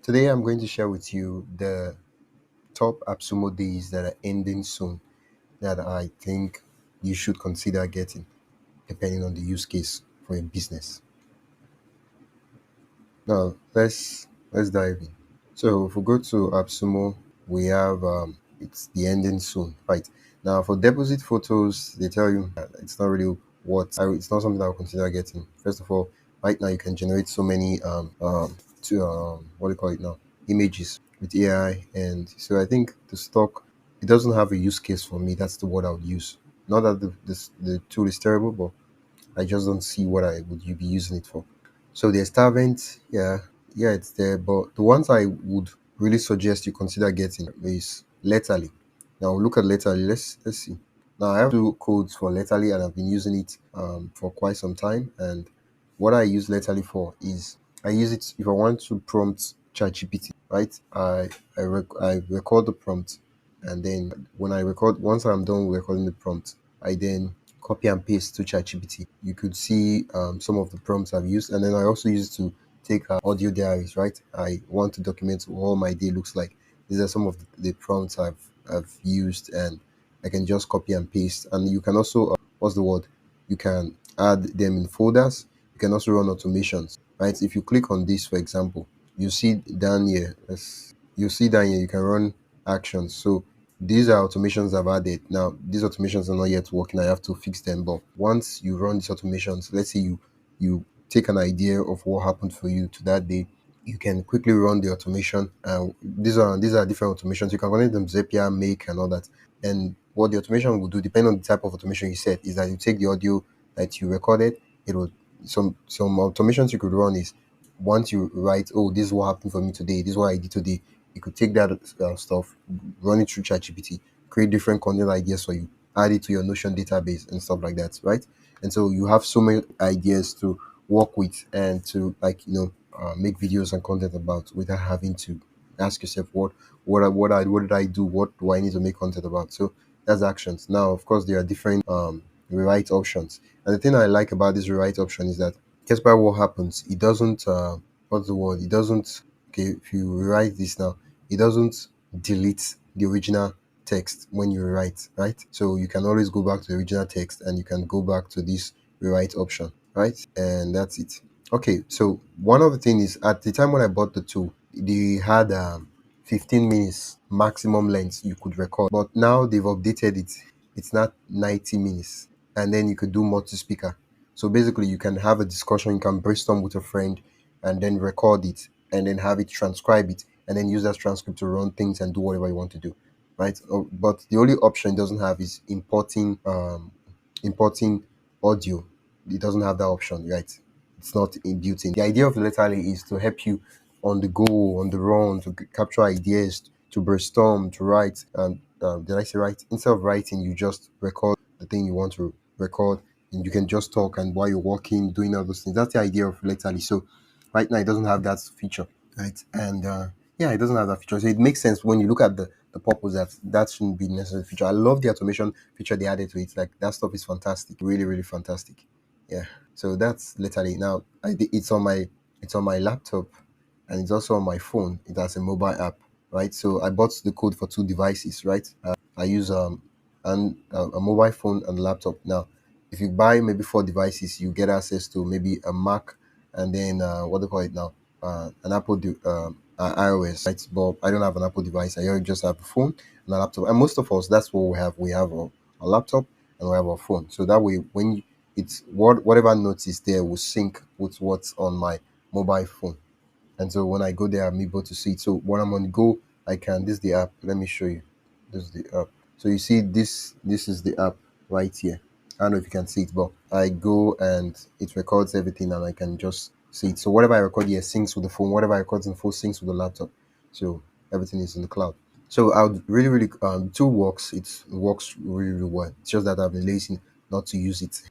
Today I'm going to share with you the top AppSumo days that are ending soon that I think you should consider getting, depending on the use case for your business. Now let's dive in. So if we go to AppSumo, we have it's the ending soon, right? Now for deposit photos, they tell you it's not really it's not something I would consider getting. First of all, right now you can generate so many to what do you call it now, images with AI, and so I think the stock it doesn't have a use case for me. That's the word I would use. Not that the tool is terrible, but I just don't see what I would you be using it for. So the Starvent, yeah, it's there. But the ones I would really suggest you consider getting is Letterly. Now look at Letterly. Let's see. Now I have two codes for Letterly, and I've been using it for quite some time. And what I use Letterly for is I use it if I want to prompt ChatGPT. Right? I record the prompt, and then when I record, once I'm done recording the prompt, I then copy and paste to ChatGPT. You could see some of the prompts I've used, and then I also use it to take audio diaries. Right, I want to document what all my day looks like. These are some of the prompts I've used, and I can just copy and paste. And you can also what's the word? You can add them in folders. You can also run automations. Right, if you click on this, for example, you see down here. You can run actions. So these are automations I've added. Now, these automations are not yet working. I have to fix them. But once you run these automations, let's say you take an idea of what happened for you to that day, you can quickly run the automation. These are different automations. You can connect them to Zapier, Make, and all that. And what the automation will do, depending on the type of automation you set, is that you take the audio that you recorded. It will some automations you could run is once you write, oh, this is what happened for me today. This is what I did today. You could take that stuff, run it through ChatGPT, create different content ideas for you, add it to your Notion database and stuff like that, right? And so you have so many ideas to work with and to make videos and content about without having to ask yourself what did I do? What do I need to make content about? So that's actions. Now, of course, there are different rewrite options, and the thing I like about this rewrite option is that just by what happens, it doesn't what's the word? It doesn't okay, if you rewrite this now, it doesn't delete the original text when you rewrite, right? So you can always go back to the original text and you can go back to this rewrite option, right? And that's it. Okay, so one of the things is at the time when I bought the tool, they had 15 minutes maximum length you could record, but now they've updated it. It's not 90 minutes, and then you could do multi-speaker. So basically, you can have a discussion, you can brainstorm with a friend, and then record it, and then have it transcribe it, and then use that transcript to run things and do whatever you want to do, right? But the only option it doesn't have is importing audio. It doesn't have that option, right? It's not in built in. The idea of Letterly is to help you on the go, on the run, to capture ideas, to brainstorm, to write. And did I say write? Instead of writing, you just record the thing you want to record, and you can just talk. And while you're walking, doing all those things, that's the idea of Letterly. So right now, it doesn't have that feature, right? And yeah, it doesn't have that feature. So it makes sense when you look at the purpose that that shouldn't be necessary feature. I love the automation feature they added to it. Like that stuff is fantastic, really, really fantastic. Yeah. So that's literally now. It's on my laptop, and it's also on my phone. It has a mobile app, right? So I bought the code for two devices, right? I use a mobile phone and laptop. Now, if you buy maybe four devices, you get access to maybe a Mac and then what do you call it now? An iOS, right? But I don't have an Apple device. I just have a phone and a laptop. And most of us, that's what we have. We have a laptop and we have our phone. So that way, when it's whatever notes is there will sync with what's on my mobile phone. And so when I go there, I'm able to see it. So when I'm on go, I can. This is the app. Let me show you. This is the app. So you see this. This is the app right here. I don't know if you can see it, but I go and it records everything, and I can just see it. So whatever I record here syncs with the phone. Whatever I record in the phone syncs with the laptop. So everything is in the cloud. So I would really, really the tool works. It works really, really well. It's just that I've been lazy not to use it.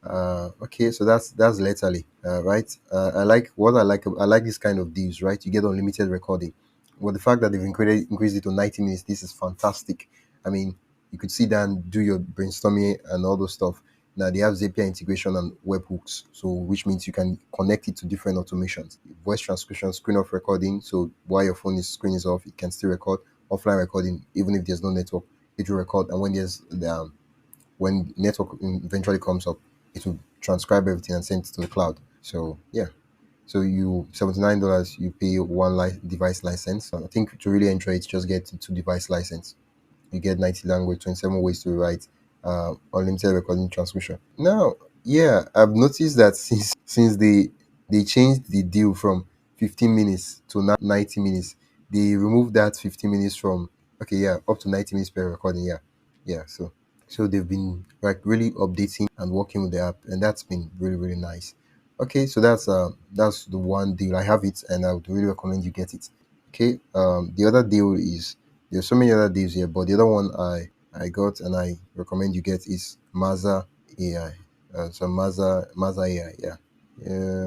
Okay, so that's Letterly, right? I like this kind of deals, right? You get unlimited recording. Well, the fact that they've increased it to 90 minutes, this is fantastic. I mean, you could sit down, do your brainstorming and all those stuff. Now they have Zapier integration and webhooks, so which means you can connect it to different automations. Voice transcription, screen off recording. So while your phone is screen is off, it can still record. Offline recording, even if there's no network, it will record. And when network eventually comes up, it will transcribe everything and send it to the cloud. So yeah. So you $79, you pay one device license. So I think to really enjoy it, just get two device license. You get 90 language, 27 ways to write, unlimited recording transmission. Now, yeah, I've noticed that since they changed the deal from 15 minutes to now 90 minutes, they removed that 15 minutes from, okay, yeah, up to 90 minutes per recording. Yeah, yeah. So they've been like really updating and working with the app, and that's been really really nice. Okay, so that's the one deal. I have it, and I would really recommend you get it. Okay, the other deal is, there's so many other deals here, but the other one I got and I recommend you get is Maza AI. So Maza AI, yeah,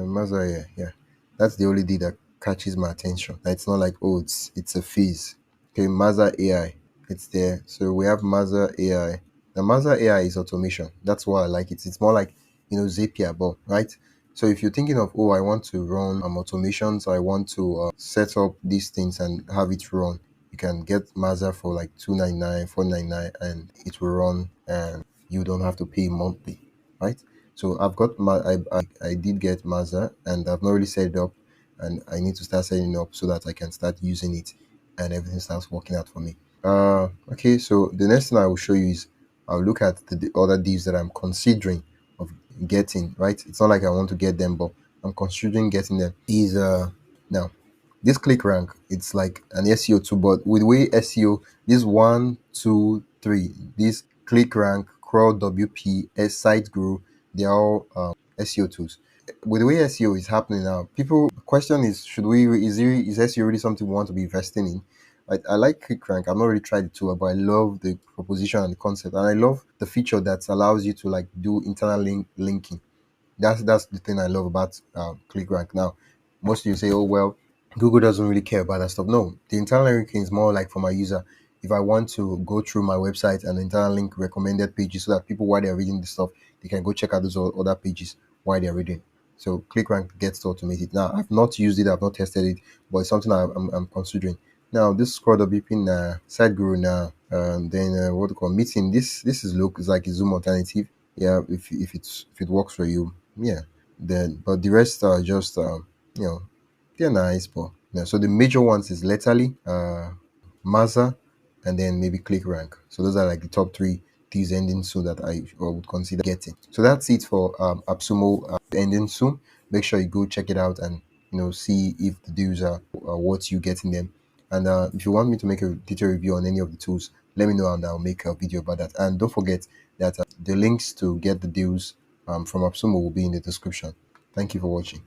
Maza AI, yeah. That's the only deal that catches my attention. It's not like, oh, it's a fees. Okay, Maza AI, it's there. So we have Maza AI. Now Maza AI is automation. That's why I like it. It's more like, Zapier, but right. So if you're thinking of, oh, I want to run automations, I want to set up these things and have it run, you can get Maza for like 299, 499, and it will run, and you don't have to pay monthly, right? So I've got I did get Maza, and I've not really set it up, and I need to start setting it up so that I can start using it, and everything starts working out for me. Okay, so the next thing I will show you is, I'll look at the other deals that I'm considering of getting. Right, it's not like I want to get them, but I'm considering getting them. Is now this click rank, it's like an SEO tool, but with the way SEO, this one, two, three, this click rank, crawl, WP, site grow, they're all SEO tools. With the way SEO is happening now, people question is, should we is SEO really something we want to be investing in? I like ClickRank. I've not really tried the tool, but I love the proposition and the concept, and I love the feature that allows you to like do internal linking. That's the thing I love about ClickRank. Now, most of you say, "Oh well, Google doesn't really care about that stuff." No, the internal linking is more like for my user. If I want to go through my website and internal link recommended pages, so that people, while they're reading the stuff, they can go check out those other pages while they're reading. So ClickRank gets to automate it. Now, I've not used it, I've not tested it, but it's something I'm considering. Now, this Scroll WP, side guru now, then what do you call meeting? This is look, it's like a Zoom alternative. Yeah, if it works for you, yeah. Then, but the rest are just you know they're nice, but yeah. So the major ones is Letterly, Maza, and then maybe ClickRank. So those are like the top three deals ending soon that I would consider getting. So that's it for AppSumo ending soon. Make sure you go check it out and see if the deals are what you get in them. And if you want me to make a detailed review on any of the tools, let me know and I'll make a video about that. And don't forget that the links to get the deals from AppSumo will be in the description. Thank you for watching.